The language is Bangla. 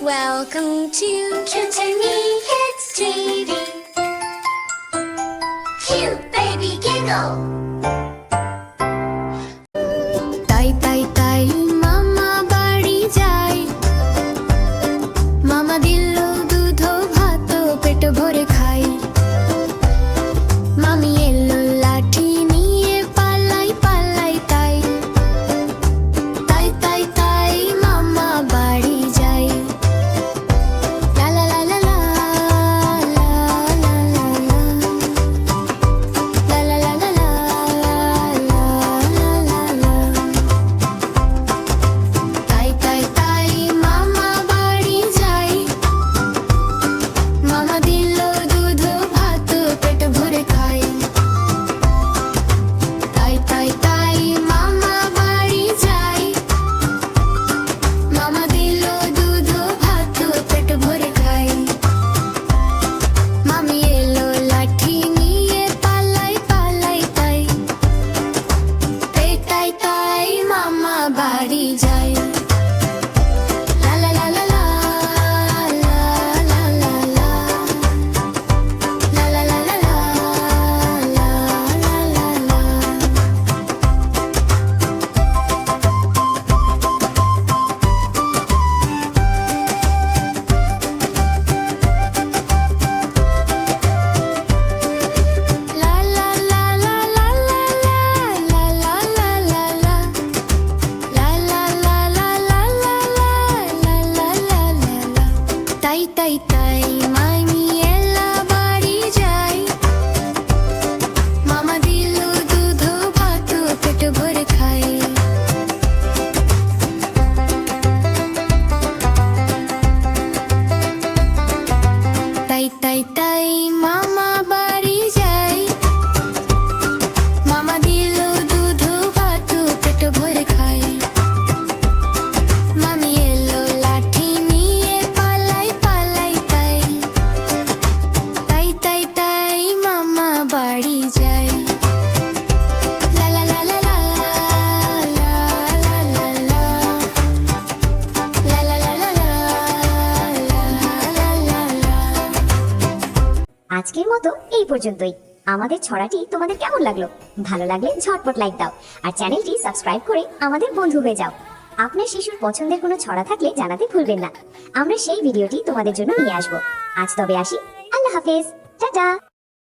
Welcome to Kintani Kids TV. Cute baby giggle. তাই তাই তাই মামা বাড়ি যায়, মামা দিল দুধ ভাত পেট ভরে খাই। মামি এলো লাঠি নিয়ে পালাই পালাই তাই তাই তাই তাই মামা বাড়ি যায়। লা লা লা লা লা লা লা লা লা লা লা লা লা লা। তাই তাই তাই মামা বাড়ি যাই, মামা দিল দুধ ভাত পেট ভরে খাই। তাই তাই তাই মামা বাড়ি যাই, মামা দিল দুধ ভাত পেট ভরে খাই। মামি এলো লাঠি নিয়ে পালাই পালাই তাই তাই তাই মামা বাড়ি যায়। লা লা লা লা লা লা লা লা লা লা লা লা লা লা লা লা। La la la la la la la la la la la. La la la la la la la la la la la. তাই তাই তাই মামি এলা বাড়ি যাই, মামা দিল দুধ ভাত পেট ভরে খাই। তাই তাই তাই মামা বাড়ি যাই, মামা দিল দুধ ভাত পেট ভরে খাই। মামি এলো লাঠি নিয়ে পালাই পালাই তাই তাই তাই মামা বাড়ি যাই। লা লা লা লা লা লা লা লা লা লা লা লা লা লা লা। আজকের মতো এই পর্যন্তই। আমাদের ছড়াটি তোমাদের কেমন লাগলো? ভালো লাগলে ঝটপট লাইক দাও আর চ্যানেলটি সাবস্ক্রাইব করে আমাদের বন্ধু হয়ে যাও। আপনার শিশুর পছন্দের কোনো ছড়া থাকলে জানাতে ভুলবেন না, আমরা সেই ভিডিওটি তোমাদের জন্য নিয়ে আসবো। আজ তবে আসি, আল্লাহ হাফেজ, টাটা।